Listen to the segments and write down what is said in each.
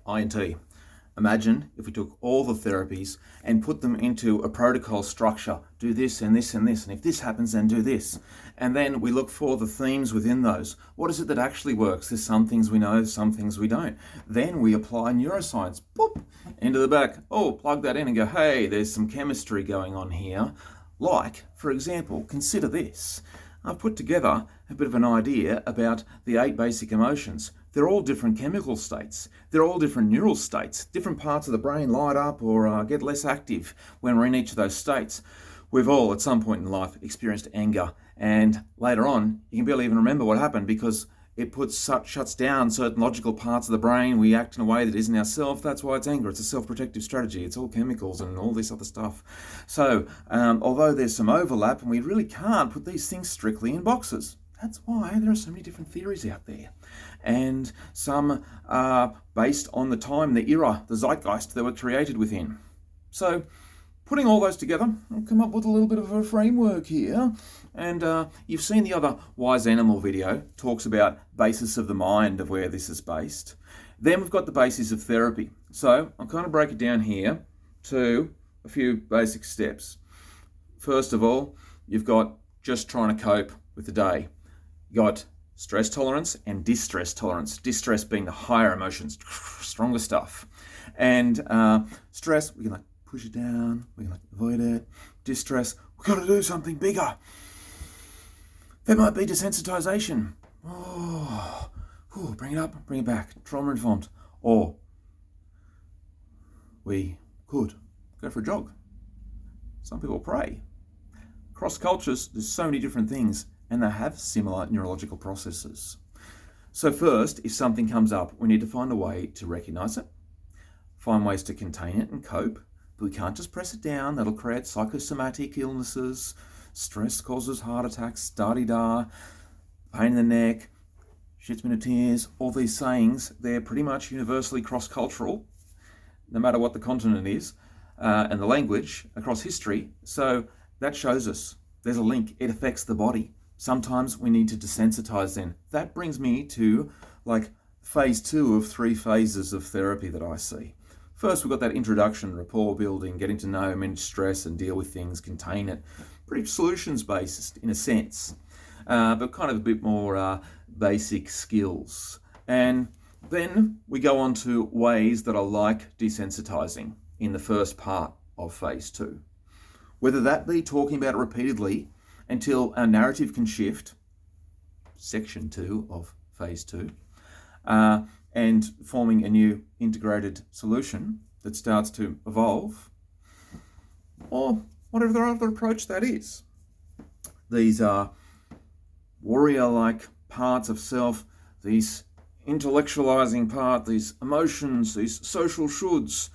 INT. Imagine if we took all the therapies and put them into a protocol structure. Do this and this and this, and if this happens, then do this. And then we look for the themes within those. What is it that actually works? There's some things we know, some things we don't. Then we apply neuroscience, boop, into the back. Oh, plug that in and go, hey, there's some chemistry going on here. Like, for example, consider this. I've put together a bit of an idea about the 8 basic emotions. They're all different chemical states. They're all different neural states. Different parts of the brain light up or get less active when we're in each of those states. We've all, at some point in life, experienced anger. And later on, you can barely even remember what happened because it shuts down certain logical parts of the brain. We act in a way that isn't ourself. That's why it's anger. It's a self-protective strategy. It's all chemicals and all this other stuff. So, although there's some overlap, and we really can't put these things strictly in boxes. That's why there are so many different theories out there. And some are based on the time, the era, the zeitgeist they were created within. So, putting all those together, I'll come up with a little bit of a framework here. And you've seen the other Wise Animal video, talks about basis of the mind of where this is based. Then we've got the basis of therapy. So I'll kind of break it down here to a few basic steps. First of all, you've got just trying to cope with the day. You got stress tolerance and distress tolerance. Distress being the higher emotions, stronger stuff. And stress, we can push it down, we can avoid it. Distress, we've got to do something bigger. That might be desensitization. Bring it up, bring it back. Trauma-informed. Or we could go for a jog. Some people pray. Across cultures, there's so many different things, and they have similar neurological processes. So first, if something comes up, we need to find a way to recognize it, find ways to contain it and cope, but we can't just press it down. That'll create psychosomatic illnesses. Stress causes heart attacks, da-de-da, pain in the neck, shits me to tears. All these sayings, they're pretty much universally cross-cultural, no matter what the continent is, and the language across history. So that shows us there's a link. It affects the body. Sometimes we need to desensitize then. That brings me to phase 2 of 3 phases of therapy that I see. First, we've got that introduction, rapport building, getting to know, manage stress and deal with things, contain it. Pretty solutions-based in a sense, but kind of a bit more basic skills. And then we go on to ways that are like desensitizing in the first part of phase 2. Whether that be talking about it repeatedly until our narrative can shift, section 2 of phase 2, and forming a new integrated solution that starts to evolve, or whatever other approach that is. These are warrior-like parts of self, these intellectualizing part, these emotions, these social shoulds,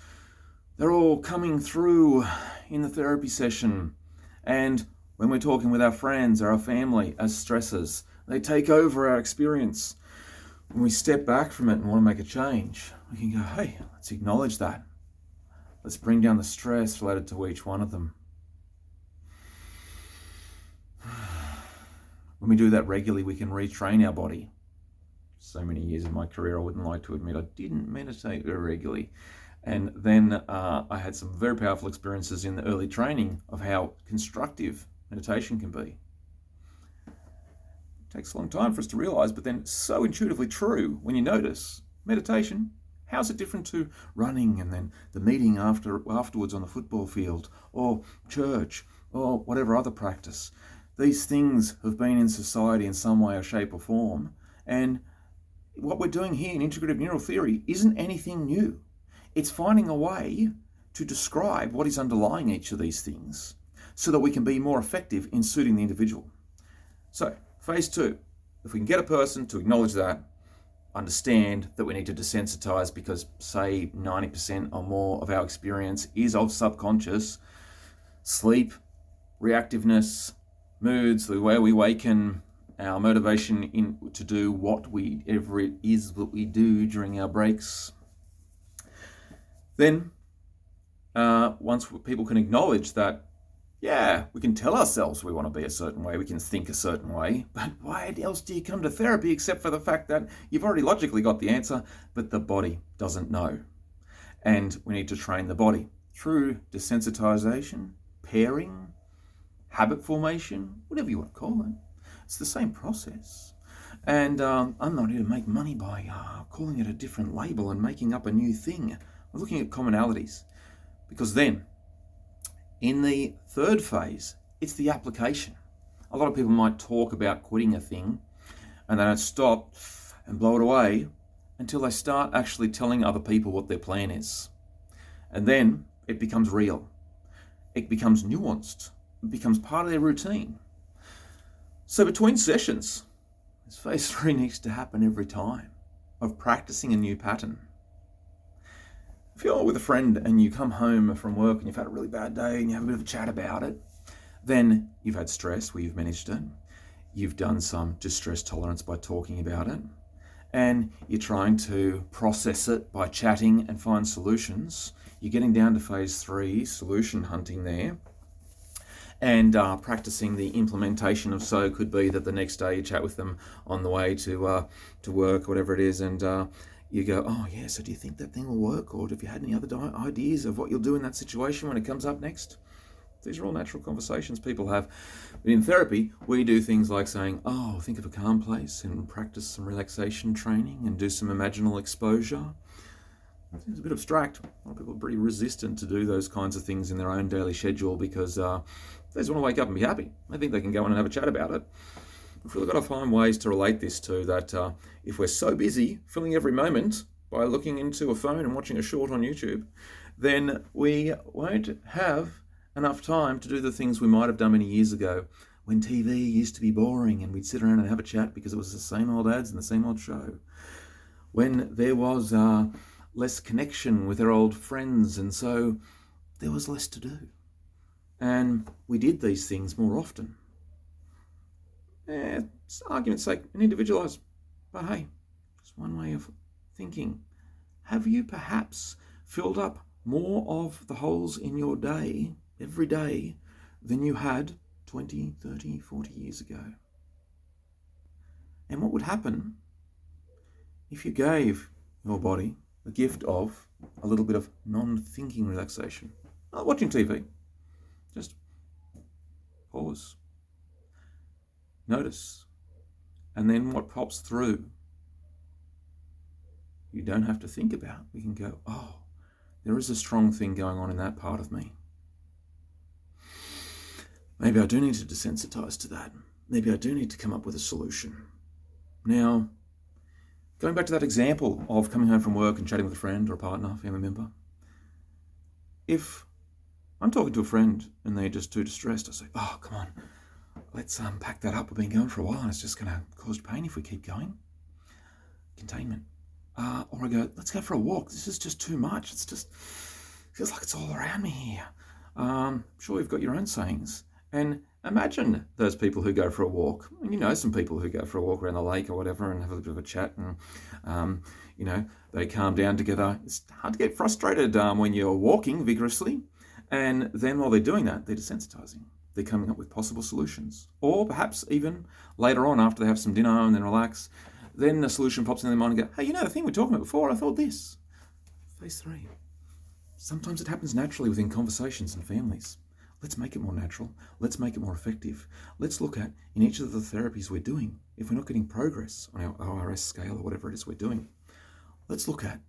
they're all coming through in the therapy session. And when we're talking with our friends or our family as stressors, they take over our experience. When we step back from it and want to make a change, we can go, hey, let's acknowledge that. Let's bring down the stress related to each one of them. When we do that regularly, we can retrain our body. So many years in my career, I wouldn't like to admit I didn't meditate very regularly. And then I had some very powerful experiences in the early training of how constructive meditation can be. It takes a long time for us to realize, but then so intuitively true when you notice. Meditation, how's it different to running and then the meeting afterwards on the football field or church or whatever other practice? These things have been in society in some way or shape or form, and what we're doing here in Intergrative Neural Theory isn't anything new. It's finding a way to describe what is underlying each of these things so that we can be more effective in suiting the individual. So, phase 2, if we can get a person to acknowledge that, understand that we need to desensitize because, say, 90% or more of our experience is of subconscious, sleep, reactiveness, moods, the way we waken, our motivation to do whatever it is that we do during our breaks. Then, once people can acknowledge that Yeah, we can tell ourselves we want to be a certain way, we can think a certain way, but why else do you come to therapy except for the fact that you've already logically got the answer, but the body doesn't know? And we need to train the body through desensitization, pairing, habit formation, whatever you want to call it. It's the same process. And I'm not here to make money by calling it a different label and making up a new thing. We're looking at commonalities, because then in the third phase, it's the application. A lot of people might talk about quitting a thing and they don't stop and blow it away until they start actually telling other people what their plan is. And then it becomes real. It becomes nuanced. It becomes part of their routine. So between sessions, this phase 3 needs to happen every time of practicing a new pattern. If you're with a friend and you come home from work and you've had a really bad day and you have a bit of a chat about it, then you've had stress where you've managed it. You've done some distress tolerance by talking about it. And you're trying to process it by chatting and find solutions. You're getting down to phase 3, solution hunting there. And practicing the implementation of so could be that the next day you chat with them on the way to work, whatever it is, and you go, oh yeah, so do you think that thing will work? Or have you had any other ideas of what you'll do in that situation when it comes up next? These are all natural conversations people have. But in therapy, we do things like saying, oh, think of a calm place and practice some relaxation training and do some imaginal exposure. It seems a bit abstract. A lot of people are pretty resistant to do those kinds of things in their own daily schedule because they just want to wake up and be happy. They think they can go in and have a chat about it. We've really got to find ways to relate this to that if we're so busy filling every moment by looking into a phone and watching a short on YouTube, then we won't have enough time to do the things we might have done many years ago when TV used to be boring and we'd sit around and have a chat because it was the same old ads and the same old show. When there was less connection with our old friends, and so there was less to do. And we did these things more often. It's argument's sake, and individualise. But hey, it's one way of thinking. Have you perhaps filled up more of the holes in your day, every day, than you had 20, 30, 40 years ago? And what would happen if you gave your body the gift of a little bit of non-thinking relaxation? Not watching TV. Just pause. Notice. And then what pops through, you don't have to think about. We can go, oh, there is a strong thing going on in that part of me. Maybe I do need to desensitize to that. Maybe I do need to come up with a solution. Now, going back to that example of coming home from work and chatting with a friend or a partner, family member, if I'm talking to a friend and they're just too distressed, I say, oh, come on, let's pack that up. We've been going for a while and it's just going to cause pain if we keep going. Containment. Or I go, let's go for a walk. This is just too much. It's just feels like it's all around me here. Sure, you've got your own sayings. And imagine those people who go for a walk. And you know some people who go for a walk around the lake or whatever and have a bit of a chat and, they calm down together. It's hard to get frustrated when you're walking vigorously. And then while they're doing that, they're desensitizing. They're coming up with possible solutions. Or perhaps even later on after they have some dinner and then relax, then a solution pops in their mind and go, hey, the thing we were talking about before, I thought this. Phase 3. Sometimes it happens naturally within conversations and families. Let's make it more natural. Let's make it more effective. Let's look at, in each of the therapies we're doing, if we're not getting progress on our ORS scale or whatever it is we're doing, let's look at,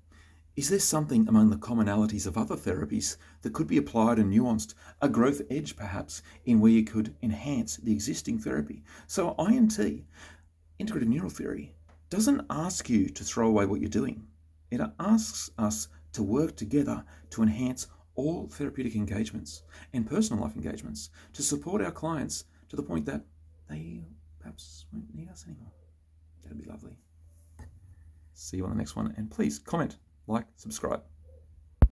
is there something among the commonalities of other therapies that could be applied and nuanced, a growth edge perhaps, in where you could enhance the existing therapy? So INT, Integrative Neural Theory, doesn't ask you to throw away what you're doing. It asks us to work together to enhance all therapeutic engagements and personal life engagements to support our clients to the point that they perhaps won't need us anymore. That'd be lovely. See you on the next one, and please comment, like, subscribe.